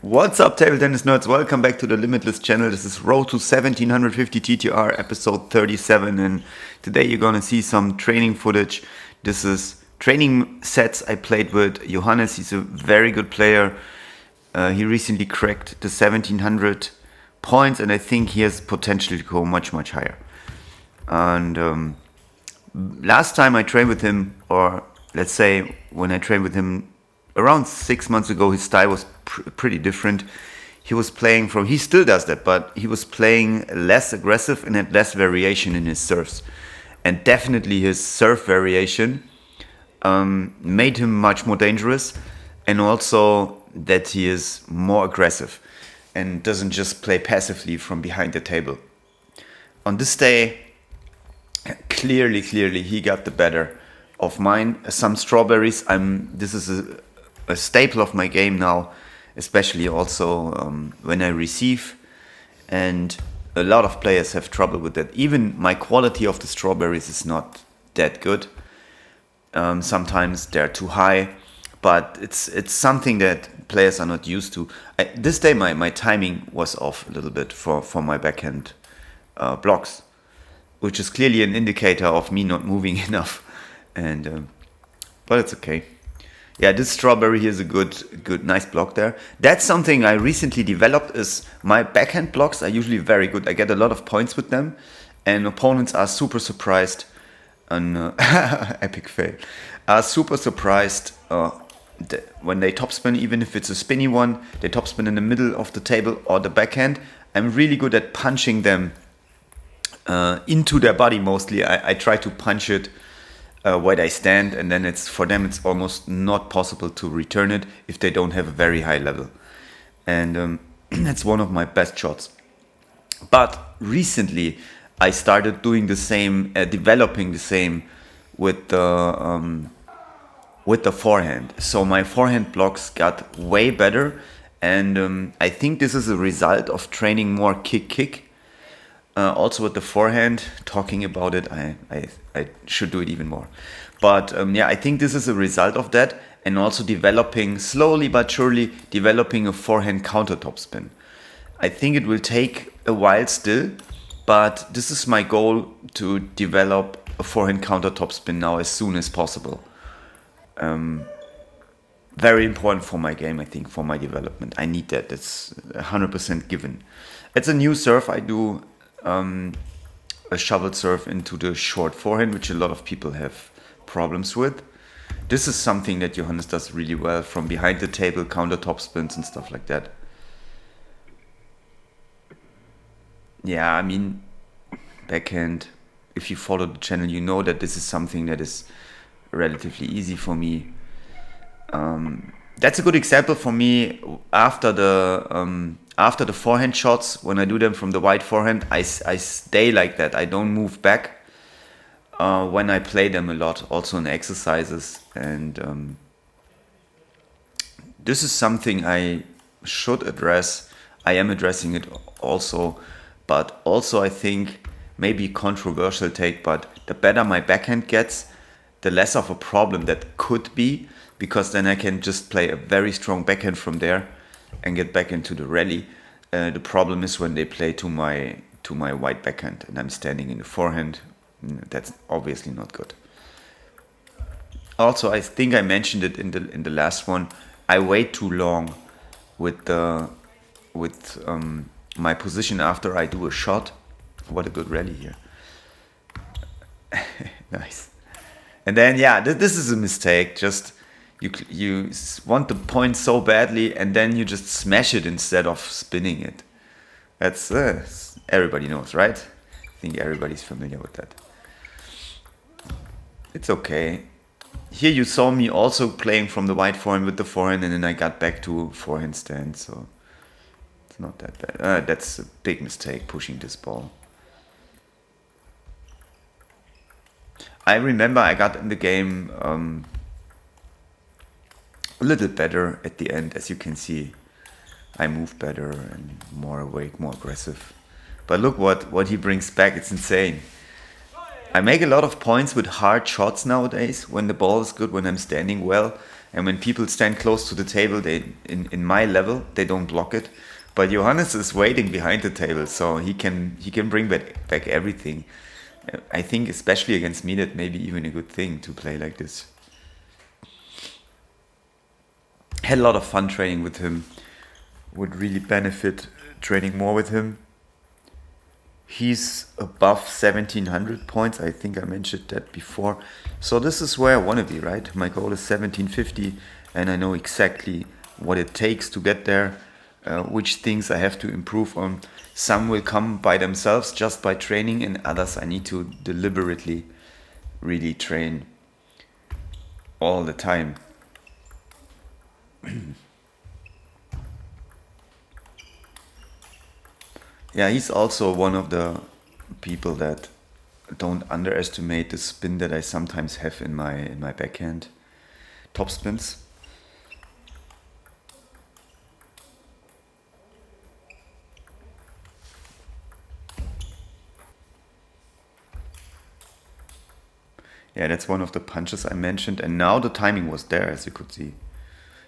What's up, table tennis nerds? Welcome back to the Limittless channel. This is Road to 1750 TTR, episode 37, and today you're gonna see some training footage. This is training sets I played with Johannes. He's a very good player. He recently cracked the 1700 points, and I think he has potential to go much higher. And last time I trained with him, or let's say when I trained with him around 6 months ago, his style was pretty different. He was playing from, he still does that, but he was playing less aggressive and had less variation in his serves. And definitely his serve variation made him much more dangerous, and also that he is more aggressive and doesn't just play passively from behind the table. On this day, clearly he got the better of mine. Some strawberries. This is a staple of my game now, especially also when I receive, and a lot of players have trouble with that. Even my quality of the strawberries is not that good. Sometimes they're too high, but it's something that players are not used to. This day my timing was off a little bit for my backhand blocks, which is clearly an indicator of me not moving enough. And but it's okay. Yeah, this strawberry here is a good, nice block there. That's something I recently developed. Is my backhand blocks are usually very good. I get a lot of points with them, and opponents are super surprised. And epic fail. Are super surprised when they topspin, even if it's a spinny one. They topspin in the middle of the table or the backhand. I'm really good at punching them into their body mostly. I try to punch it where they stand, and then it's for them it's almost not possible to return it if they don't have a very high level, and that's one of my best shots. But recently I started doing the same, developing the same with the forehand. So my forehand blocks got way better, and I think this is a result of training more kick. Also with the forehand, talking about it, I should do it even more. But yeah, I think this is a result of that, and also developing, slowly but surely, developing a forehand counter topspin. I think it will take a while still, but this is my goal, to develop a forehand counter topspin now as soon as possible. Very important for my game, I think, for my development. I need that. It's 100% given. It's a new serve I do. A shovel serve into the short forehand, which a lot of people have problems with. This is something that Johannes does really well, from behind the table, counter top spins and stuff like that. Yeah, I mean, backhand, if you follow the channel, you know that this is something that is relatively easy for me. That's a good example for me. After the forehand shots, when I do them from the wide forehand, I stay like that. I don't move back when I play them a lot, also in exercises. And this is something I should address. I am addressing it also, but also I think maybe controversial take, but the better my backhand gets, the less of a problem that could be, because then I can just play a very strong backhand from there and get back into the rally. The problem is when they play to my wide backhand and I'm standing in the forehand. That's obviously not good. Also, I think I mentioned it in the last one. I wait too long with my position after I do a shot. What a good rally here! Nice. And then yeah, this is a mistake. Just you want the point so badly, and then you just smash it instead of spinning it. That's everybody knows, right? I think everybody's familiar with that. It's okay. Here you saw me also playing from the wide forehand with the forehand, and then I got back to forehand stand, so it's not that bad. That's a big mistake, pushing this ball. I remember I got in the game a little better at the end. As you can see, I move better and more awake, more aggressive. But look what he brings back. It's insane. I make a lot of points with hard shots nowadays when the ball is good, when I'm standing well. And when people stand close to the table, in my level, they don't block it. But Johannes is waiting behind the table, so he can bring back everything. I think especially against me that may be even a good thing to play like this. Had a lot of fun training with him. Would really benefit training more with him. He's above 1700 points. I think I mentioned that before. So this is where I want to be, right? My goal is 1750, and I know exactly what it takes to get there, which things I have to improve on. Some will come by themselves just by training, and others I need to deliberately really train all the time. Yeah, he's also one of the people that don't underestimate the spin that I sometimes have in my backhand top spins. Yeah, that's one of the punches I mentioned, and now the timing was there, as you could see.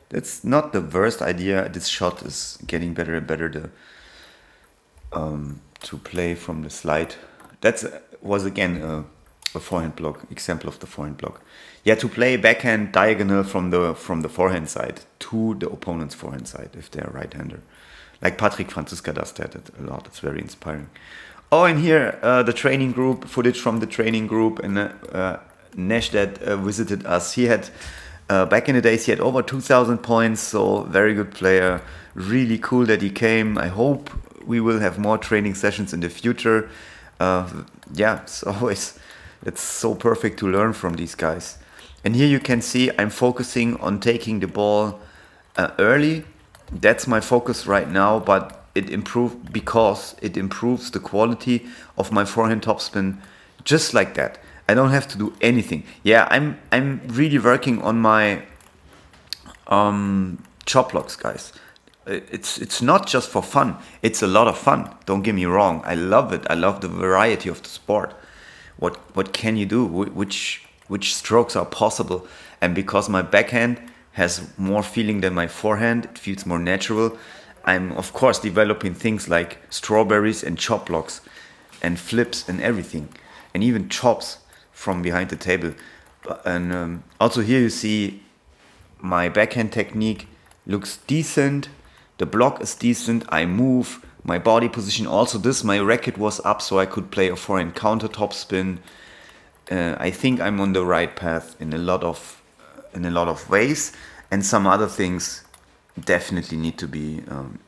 That's not the worst idea. This shot is getting better and better. To play from the slide. That was again a forehand block, example of the forehand block. Yeah, to play backhand diagonal from the forehand side to the opponent's forehand side if they're right-hander. Like Patrick Franziska does that a lot. It's very inspiring. Oh, and here the training group, footage from the training group, and Nesh that visited us. He had back in the days he had over 2,000 points, so very good player. Really cool that he came. I hope we will have more training sessions in the future. Yeah, it's so perfect to learn from these guys. And here you can see I'm focusing on taking the ball early. That's my focus right now, but it improved because it improves the quality of my forehand topspin just like that. I don't have to do anything. Yeah, I'm really working on my chop blocks, guys. It's not just for fun. It's a lot of fun. Don't get me wrong. I love it. I love the variety of the sport. What can you do? Which strokes are possible? And because my backhand has more feeling than my forehand, it feels more natural. I'm of course developing things like strawberries and chop blocks, and flips and everything, and even chops from behind the table. And also here you see my backhand technique looks decent. The block is decent. I move my body position. Also, my racket was up, so I could play a forehand counter top spin. I think I'm on the right path in a lot of ways, and some other things definitely need to be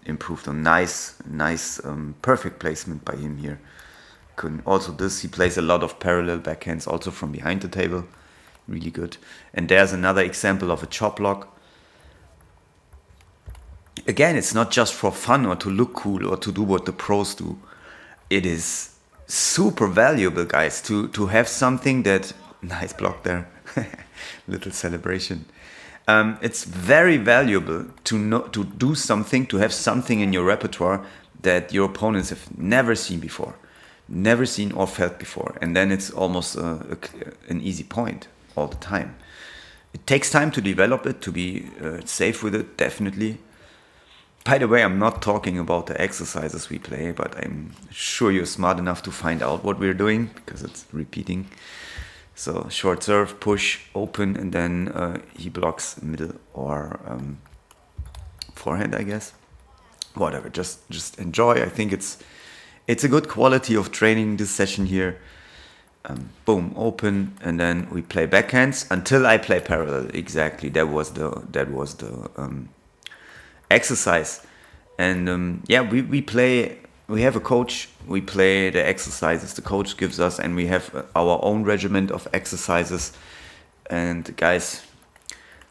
improved on. Nice, perfect placement by him here. Also, he plays a lot of parallel backhands, also from behind the table. Really good. And there's another example of a chop block. Again, it's not just for fun or to look cool or to do what the pros do. It is super valuable, guys, to have something that... Nice block there. Little celebration. It's very valuable to do something, to have something in your repertoire that your opponents have never seen before. Never seen or felt before. And then it's almost an easy point all the time. It takes time to develop it, to be safe with it, definitely. By the way, I'm not talking about the exercises we play, but I'm sure you're smart enough to find out what we're doing, because it's repeating. So short serve, push, open, and then he blocks middle or forehand, I guess. Whatever, just enjoy. I think it's a good quality of training this session here. Boom, open, and then we play backhands until I play parallel. Exactly, that was the exercise. And yeah, we have a coach. We play the exercises the coach gives us, and we have our own regiment of exercises. And guys,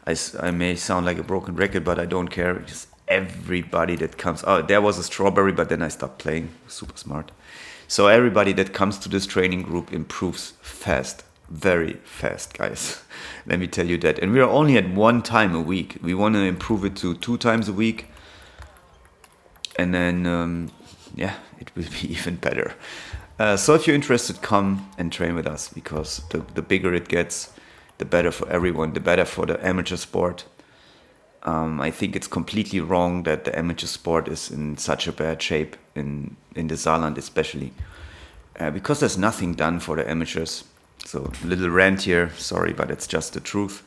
I may sound like a broken record, but I don't care. Just everybody that comes... Oh, there was a strawberry, but then I stopped playing. Super smart. So everybody that comes to this training group improves fast. Very fast, guys. Let me tell you that. And we are only at 1 time a week. We want to improve it to 2 times a week. And then, yeah, it will be even better. So if you're interested, come and train with us, because the bigger it gets, the better for everyone, the better for the amateur sport. I think it's completely wrong that the amateur sport is in such a bad shape in the Saarland especially. Because there's nothing done for the amateurs. So, little rant here, sorry, but it's just the truth.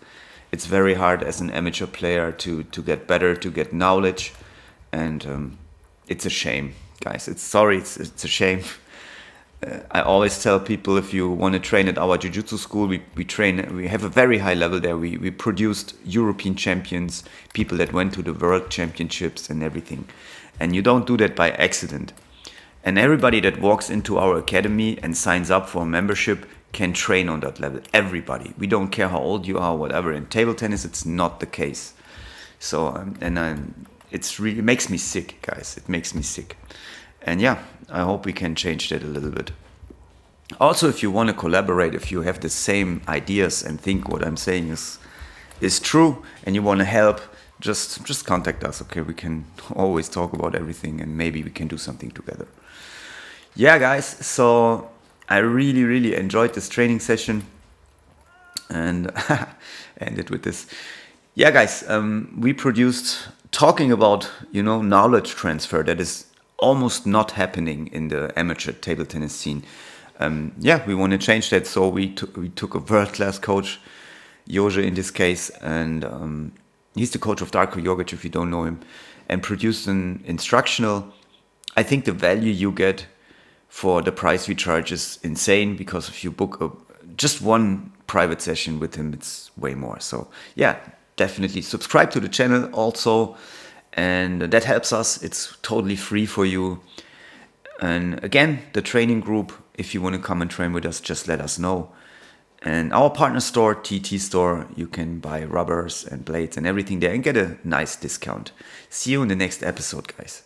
It's very hard as an amateur player to get better, to get knowledge, and it's a shame, guys. It's a shame. I always tell people, if you want to train at our jiu-jitsu school, we have a very high level there. We produced European champions, people that went to the world championships and everything. And you don't do that by accident. And everybody that walks into our academy and signs up for a membership can train on that level. Everybody. We don't care how old you are, whatever. In table tennis, it's not the case. So, it makes me sick, guys. It makes me sick. And yeah, I hope we can change that a little bit. Also, if you want to collaborate, if you have the same ideas and think what I'm saying is true, and you want to help, just contact us. Okay, we can always talk about everything, and maybe we can do something together. Yeah, guys. So I really enjoyed this training session, and ended with this. Yeah, guys. We produced talking about knowledge transfer that is almost not happening in the amateur table tennis scene. We want to change that, so we took a world-class coach, Jože in this case, and he's the coach of Darko Jogic, if you don't know him, and produced an instructional. I think the value you get for the price we charge is insane, because if you book just one private session with him, it's way more. So yeah, definitely subscribe to the channel also, and that helps us. It's totally free for you. And again, the training group, if you want to come and train with us, just let us know. And our partner store, TT Store, you can buy rubbers and blades and everything there and get a nice discount. See you in the next episode, guys.